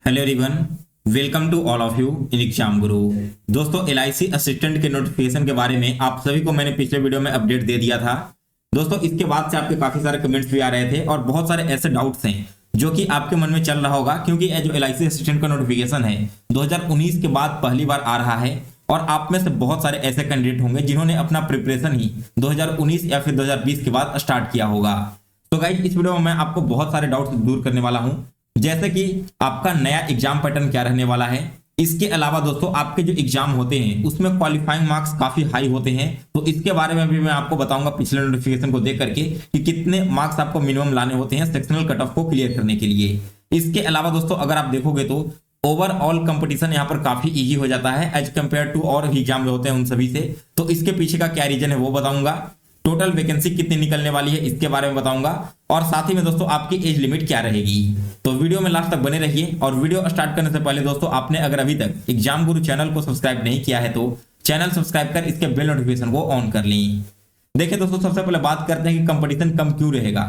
Hello everyone, welcome to all of you in exam guru. दोस्तों, LIC assistant के notification के बारे में आप सभी को मैंने पिछले वीडियो में अपडेट दे दिया था। दोस्तों, इसके बाद से आपके काफी सारे कमेंट्स भी आ रहे थे और बहुत सारे ऐसे डाउट्स हैं जो कि आपके मन में चल रहा होगा, क्योंकि ये जो एलआईसी असिस्टेंट का नोटिफिकेशन है 2019 के बाद पहली बार आ रहा है और आप में से बहुत सारे ऐसे कैंडिडेट होंगे जिन्होंने अपना प्रिपरेशन ही 2019 या फिर 2020 के बाद स्टार्ट किया होगा। तो गाइस, इस वीडियो में मैं आपको बहुत सारे डाउट्स दूर करने वाला हूं, जैसे कि आपका नया एग्जाम पैटर्न क्या रहने वाला है। इसके अलावा दोस्तों, आपके जो एग्जाम होते हैं उसमें क्वालिफाइंग मार्क्स काफी हाई होते हैं, तो इसके बारे में भी मैं आपको बताऊंगा पिछले नोटिफिकेशन को देख करके कि कितने मार्क्स आपको मिनिमम लाने होते हैं सेक्शनल कट ऑफ को क्लियर करने के लिए। इसके अलावा दोस्तों, अगर आप देखोगे तो ओवरऑल कंपटीशन यहाँ पर काफी इजी हो जाता है एज कंपेयर टू और एग्जाम जो होते हैं उन सभी से। तो इसके पीछे का क्या रीजन है वो बताऊंगा, टोटल वैकेंसी कितनी निकलने वाली है इसके बारे में बताऊंगा, और साथ ही में दोस्तों आपकी एज लिमिट क्या रहेगी। तो वीडियो में लास्ट तक बने रहिए। और वीडियो स्टार्ट करने से पहले दोस्तों, आपने अगर अभी तक एग्जाम गुरु चैनल को सब्सक्राइब नहीं किया है तो चैनल सब्सक्राइब कर इसके बेल नोटिफिकेशन को ऑन कर लें। देखिए दोस्तों, सबसे पहले बात करते हैं कि कंपटीशन कम क्यों रहेगा।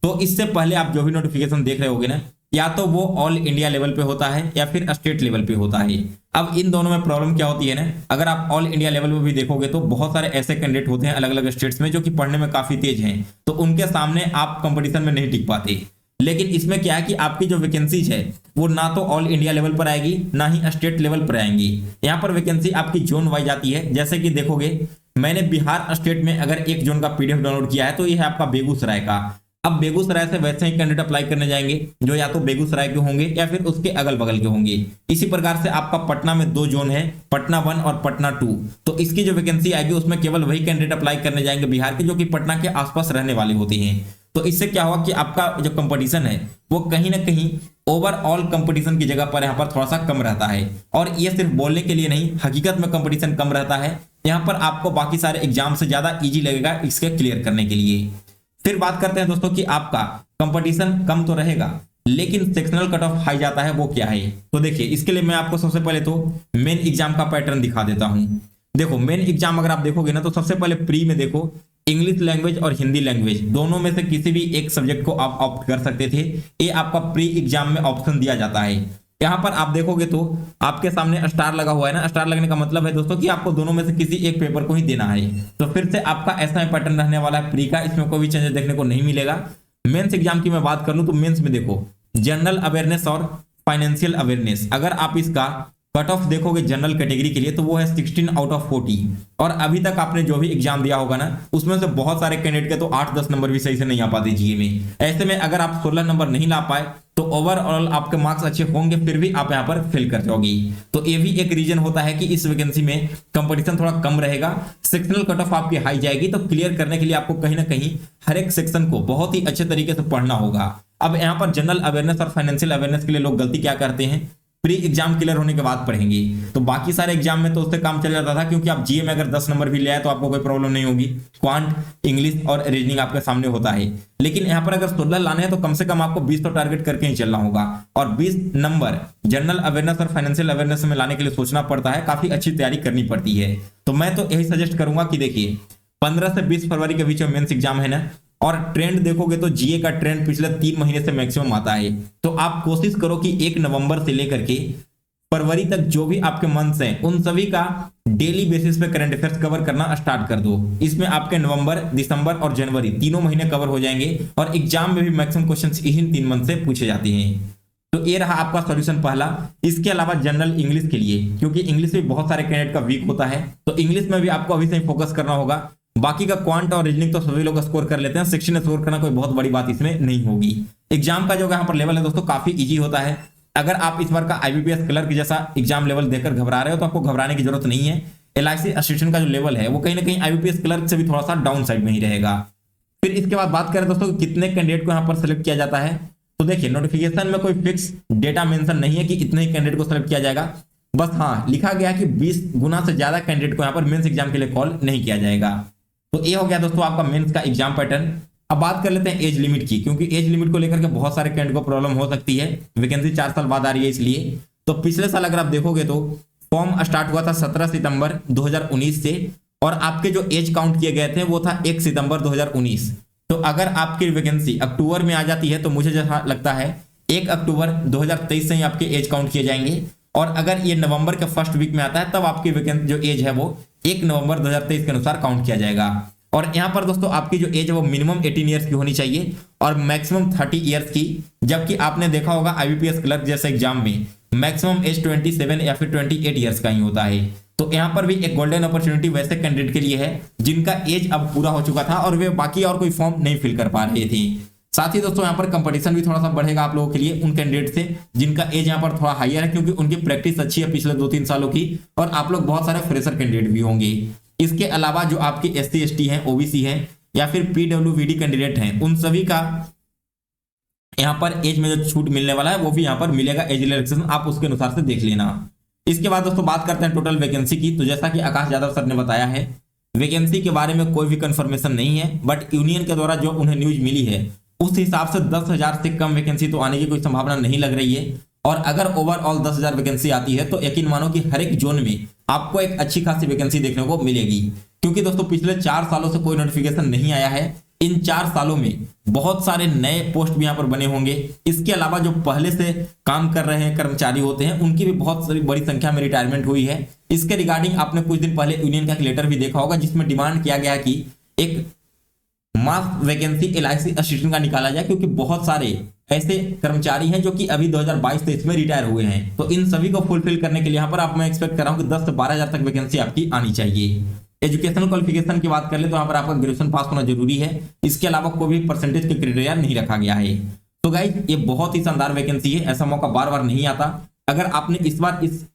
तो इससे पहले आप जो भी नोटिफिकेशन देख रहे होगे ना, या तो वो ऑल इंडिया लेवल पे होता है या फिर स्टेट लेवल पे होता है। अब इन दोनों में प्रॉब्लम क्या होती है ना, अगर आप ऑल इंडिया लेवल पे भी देखोगे तो बहुत सारे ऐसे कैंडिडेट होते हैं अलग अलग स्टेट्स में जो कि पढ़ने में काफी तेज हैं, तो उनके सामने आप कंपटीशन में नहीं टिक पाते। लेकिन इसमें क्या है कि आपकी जो वैकेंसीज है वो ना तो ऑल इंडिया लेवल पर आएगी ना ही स्टेट लेवल पर आएंगी। यहाँ पर वैकेंसी आपकी जोन वाइज आती है। जैसे कि देखोगे, मैंने बिहार स्टेट में अगर एक जोन का पीडीएफ डाउनलोड किया है तो यह है आपका बेगूसराय का। अब बेगूसराय से वैसे ही कैंडिडेट अप्लाई करने जाएंगे जो या तो बेगूसराय के होंगे या फिर उसके अगल बगल के होंगे। इसी प्रकार से आपका पटना में दो जोन है, पटना 1 और पटना 2। तो इसकी जो वैकेंसी आएगी उसमें केवल वही कैंडिडेट अप्लाई करने जाएंगे बिहार के जो कि पटना के आसपास रहने वाले होते हैं। तो इससे क्या होगा कि आपका जो कंपटीशन है वो कहीं ना कहीं ओवरऑल कंपटीशन की जगह पर यहाँ पर थोड़ा सा कम रहता है। और ये सिर्फ बोलने के लिए नहीं, हकीकत में कंपटीशन कम रहता है। यहाँ पर आपको बाकी सारे एग्जाम से ज्यादा ईजी लगेगा इसके क्लियर करने के लिए। फिर बात करते हैं दोस्तों कि आपका कंपटीशन कम तो रहेगा लेकिन सेक्शनल कट ऑफ हाई जाता है, वो क्या है। तो देखिए, इसके लिए मैं आपको सबसे पहले तो मेन एग्जाम का पैटर्न दिखा देता हूं। देखो, मेन एग्जाम अगर आप देखोगे ना तो सबसे पहले प्री में देखो, इंग्लिश लैंग्वेज और हिंदी लैंग्वेज दोनों में से किसी भी एक सब्जेक्ट को आप ऑप्ट कर सकते थे। ये आपका प्री एग्जाम में ऑप्शन दिया जाता है। यहाँ पर आप देखोगे तो आपके सामने स्टार लगा हुआ है ना, स्टार लगने का मतलब है दोस्तों कि आपको दोनों में से किसी एक पेपर को ही देना है। तो फिर से आपका ऐसा ही पैटर्न रहने वाला है प्री का, इसमें कोई भी चेंज देखने को नहीं मिलेगा। मेंस एग्जाम की मैं बात कर लूं तो मेंस में देखो, जनरल अवेयरनेस और फाइनेंशियल अवेयरनेस, अगर आप इसका कट ऑफ देखोगे जनरल कैटेगरी के लिए तो वो है 16 आउट ऑफ 40। और अभी तक आपने जो भी एग्जाम दिया होगा ना उसमें से बहुत सारे कैंडिडेट के तो 8-10 नंबर भी सही से नहीं आ पाते जीए में। ऐसे में अगर आप 16 नंबर नहीं ला पाए तो ओवरऑल आपके मार्क्स अच्छे होंगे फिर भी आप यहाँ पर फेल कर जाओगे। तो ये भी एक रीजन होता है कि इस वैकेंसी में कंपटीशन थोड़ा कम रहेगा, सेक्शनल कट ऑफ आपकी हाई जाएगी। तो क्लियर करने के लिए आपको कहीं ना कहीं हर एक सेक्शन को बहुत ही अच्छे तरीके से पढ़ना होगा। अब यहाँ पर जनरल अवेयरनेस और फाइनेंशियल अवेयरनेस के लिए लोग गलती क्या करते हैं, प्री एग्जाम क्लियर होने के बाद पढ़ेंगे। तो बाकी सारे एग्जाम में तो उससे काम चल जाता था, क्योंकि आप जीए में अगर 10 नंबर भी ले आए तो आपको कोई प्रॉब्लम नहीं होगी। क्वांट, इंग्लिश और रीजनिंग आपके सामने होता है। लेकिन यहाँ पर अगर 16 लाने हैं तो कम से कम आपको 20 तो टारगेट करके ही चलना होगा। और 20 नंबर जनरल अवेयरनेस और फाइनेंशियल अवेयरनेस में लाने के लिए सोचना पड़ता है, काफी अच्छी तैयारी करनी पड़ती है। तो मैं तो यही सजेस्ट करूंगा कि देखिए, 15 से 20 फरवरी के बीच में मेंस एग्जाम है ना, और ट्रेंड देखोगे तो जीए का ट्रेंड पिछले 3 महीने से मैक्सिमम आता है। तो आप कोशिश करो कि 1 नवंबर से लेकर के फरवरी तक जो भी आपके मंथ्स हैं उन सभी का डेली बेसिस पे करंट अफेयर्स कवर करना स्टार्ट कर दो। इसमें आपके नवंबर, दिसंबर और जनवरी तीनों महीने कवर हो जाएंगे और एग्जाम में भी मैक्सिमम क्वेश्चंस इन्हीं 3 मंथ से पूछे जाते हैं। तो ये रहा आपका सॉल्यूशन पहला। इसके अलावा जनरल इंग्लिश के लिए, क्योंकि इंग्लिश भी बहुत सारे कैंडिडेट का वीक होता है, तो इंग्लिश में भी आपको अभी से फोकस करना होगा। बाकी का क्वांट और रीजनिंग तो सभी लोग स्कोर कर लेते हैं, 16 स्कोर करना कोई बहुत बड़ी बात इसमें नहीं होगी। एग्जाम का जो यहाँ पर लेवल है दोस्तों काफी इजी होता है। अगर आप इस बार का आईबीपीएस क्लर्क जैसा एग्जाम लेवल देकर घबरा रहे हो तो आपको घबराने की जरूरत नहीं है। एलआईसी असिस्टेंट का जो लेवल है वो कहीं ना कहीं आईबीपीएस क्लर्क से भी थोड़ा सा डाउन साइड में ही रहेगा। फिर इसके बाद बात करें दोस्तों कितने कैंडिडेट को यहाँ पर सिलेक्ट किया जाता है, तो देखिए, नोटिफिकेशन में कोई फिक्स डेटा मेंशन नहीं है कि इतने ही कैंडिडेट को सिलेक्ट किया जाएगा। बस हाँ, लिखा गया कि 20 गुना से ज्यादा कैंडिडेट को यहाँ पर मेंस एग्जाम के लिए कॉल नहीं किया जाएगा। तो ये हो गया दोस्तों आपका मेंस का एग्जाम पैटर्न। अब बात कर लेते हैं एज लिमिट की, क्योंकि एज लिमिट को लेकर के बहुत सारे कैंडिडेट को प्रॉब्लम हो सकती है। वैकेंसी 4 साल बाद आ रही है इसलिए। तो पिछले साल अगर आप देखोगे तो फॉर्म स्टार्ट हुआ था 17 सितंबर 2019 से, और आपके जो एज काउंट किए गए थे वो था 1 सितंबर 2019। तो अगर आपकी वैकेंसी अक्टूबर में आ जाती है तो मुझे जैसा लगता है 1 अक्टूबर 2023 से ही आपके एज काउंट किए जाएंगे। और अगर ये नवंबर के फर्स्ट वीक में आता है तब आपकी वैकेंसी जो एज है वो 1 नवंबर 2023 के अनुसार काउंट किया जाएगा। और यहाँ पर दोस्तों आपकी जो एज है वो मिनिमम 18 ईयर्स की होनी चाहिए और मैक्सिमम 30 ईयर्स की। जबकि आपने देखा होगा IBPS क्लर्क जैसे एग्जाम में मैक्सिमम एज 27 या फिर 28 ईयर्स का ही होता है। तो यहाँ पर भी एक गोल्डन अपॉर्चुनिटी वैसे कैंडिडेट के लिए है जिनका एज अब पूरा हो चुका था और वे बाकी और कोई फॉर्म नहीं फिल कर पा रहे थे। साथ ही दोस्तों यहाँ पर कंपटीशन भी थोड़ा सा बढ़ेगा आप लोगों के लिए उन कैंडिडेट से जिनका एज यहाँ पर थोड़ा हाईयर है, क्योंकि उनकी प्रैक्टिस अच्छी है पिछले 2-3 सालों की और आप लोग बहुत सारे फ्रेशर कैंडिडेट भी होंगे। इसके अलावा जो आपके SC ST हैं, OBC हैं या फिर PWBD कैंडिडेट हैं, उन सभी का यहाँ पर एज में जो छूट मिलने वाला है वो भी यहाँ पर मिलेगा एज रिलैक्सेशन, आप उसके अनुसार से देख लेना। इसके बाद दोस्तों बात करते हैं टोटल वैकेंसी की। तो जैसा कि आकाश यादव सर ने बताया है, वैकेंसी के बारे में कोई भी कंफर्मेशन नहीं है, बट यूनियन के द्वारा जो उन्हें न्यूज मिली है उस हिसाब से 10,000 से कम वैकेंसी तो आने की कोई संभावना नहीं लग रही है। और अगर ओवरऑल 10,000 वैकेंसी आती है तो यकीन मानो कि हर एक जोन में आपको एक अच्छी खासी वैकेंसी देखने को मिलेगी, क्योंकि दोस्तों पिछले 4 सालों से कोई नोटिफिकेशन नहीं आया है। इन 4 सालों में बहुत सारे नए पोस्ट भी यहाँ पर बने होंगे। इसके अलावा जो पहले से काम कर रहे हैं कर्मचारी होते हैं उनकी भी बहुत सारी बड़ी संख्या में रिटायरमेंट हुई है। इसके रिगार्डिंग आपने कुछ दिन पहले यूनियन का एक लेटर भी देखा होगा जिसमें डिमांड किया गया कि एक मास वैकेंसी LIC असिस्टेंट का निकाला जाए, क्योंकि बहुत सारे ऐसे कर्मचारी हैं जो कि अभी 2022-23 में रिटायर हुए हैं। तो इन सभी को फुलफिल करने के लिए यहाँ पर आप मैं एक्सपेक्ट कर रहा हूँ कि 10 से 12,000 तक वैकेंसी आपकी आनी चाहिए। एजुकेशनल क्वालिफिकेशन की बात कर ले तो यहाँ पर आपका ग्रेजुएशन पास होना जरूरी है। इसके अलावा कोई भी परसेंटेज के क्राइटेरिया नहीं रखा गया है। तो गाइस ये बहुत ही शानदार वैकेंसी है, ऐसा मौका बार बार नहीं आता। अगर आपने इस बार इस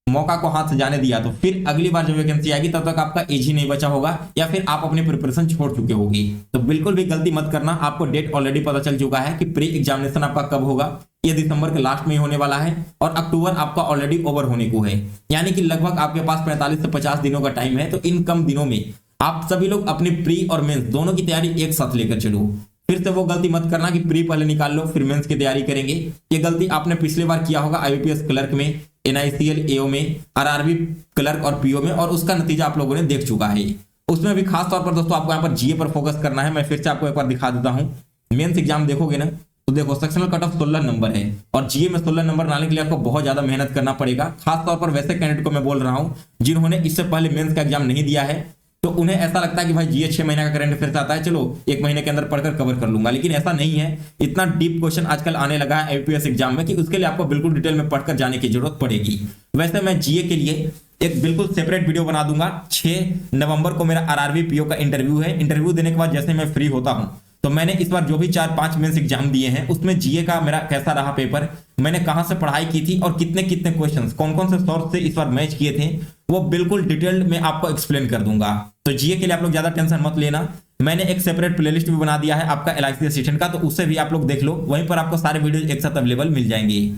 मौका को हाथ से जाने दिया तो फिर अगली बार जो वैकेंसी आएगी तब तक आपका एज ही नहीं बचा होगा या फिर आप अपनी प्रिपरेशन छोड़ चुके होगी। तो बिल्कुल भी गलती मत करना। आपको डेट ऑलरेडी पता चल चुका है कि प्री एग्जामिनेशन आपका कब होगा। ये दिसंबर के लास्ट में होने वाला है और अक्टूबर आपका ऑलरेडी ओवर होने को है, यानी कि लगभग आपके पास 45 से 50 दिनों का टाइम है। तो इन कम दिनों में आप सभी लोग अपनी प्री और मेंस दोनों की तैयारी एक साथ लेकर चलो। फिर से वो गलती मत करना कि प्री पहले निकाल लो फिर मेंस की तैयारी करेंगे। ये गलती आपने पिछली बार किया होगा IBPS क्लर्क में, NICL AO में, RRB क्लर्क और PO में, और उसका नतीजा आप लोगों ने देख चुका है। उसमें भी खास तौर पर दोस्तों आपको यहाँ पर GA पर फोकस करना है। मैं फिर से आपको एक बार दिखा देता हूँ। मेंस एग्जाम देखोगे ना तो देखो सेक्शनल कट ऑफ 16 नंबर है और GA में 16 नंबर लाने के लिए आपको बहुत ज्यादा मेहनत करना पड़ेगा। खास तौर पर वैसे कैंडिडेट को मैं बोल रहा हूँ जिन्होंने इससे पहले मेंस का एग्जाम नहीं दिया है, तो उन्हें ऐसा लगता है कि भाई GA 6 महीने का करंट अफेयर्स आता है, चलो 1 महीने के अंदर पढ़कर कवर कर लूंगा। लेकिन ऐसा नहीं है। इतना डीप क्वेश्चन आजकल आने लगा है IBPS एग्जाम में कि उसके लिए आपको बिल्कुल डिटेल में पढ़कर जाने की जरूरत पड़ेगी। वैसे मैं GA के लिए एक बिल्कुल सेपरेट वीडियो बना दूंगा। 6 नवंबर को मेरा RRB PO का इंटरव्यू है। इंटरव्यू देने के बाद जैसे मैं फ्री होता हूं तो मैंने इस बार जो भी 4-5 मेंस एग्जाम दिए हैं उसमें GA का मेरा कैसा रहा पेपर, मैंने कहां से पढ़ाई की थी और कितने कितने क्वेश्चंस कौन कौन से सोर्स से इस बार मैच किए थे, वो बिल्कुल डिटेल्ड में आपको एक्सप्लेन कर दूंगा। तो GA के लिए आप लोग ज्यादा टेंशन मत लेना। मैंने एक सेपरेट प्लेलिस्ट भी बना दिया है आपका LIC असिस्टेंट का, तो उससे भी आप लोग देख लो। वहीं पर आपको सारे वीडियो एक साथ अवेलेबल मिल जाएंगे।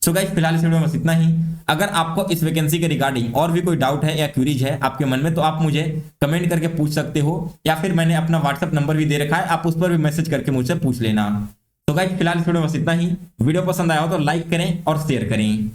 सो गाइस फिलहाल इस वीडियो में बस इतना ही। अगर आपको इस वैकेंसी के रिगार्डिंग और भी कोई डाउट है या क्वेरीज है आपके मन में तो आप मुझे कमेंट करके पूछ सकते हो, या फिर मैंने अपना WhatsApp नंबर भी दे रखा है, आप उस पर भी मैसेज करके मुझसे पूछ लेना। तो गाइस फिलहाल इस वीडियो में बस इतना ही। वीडियो पसंद आया हो तो लाइक करें और शेयर करें।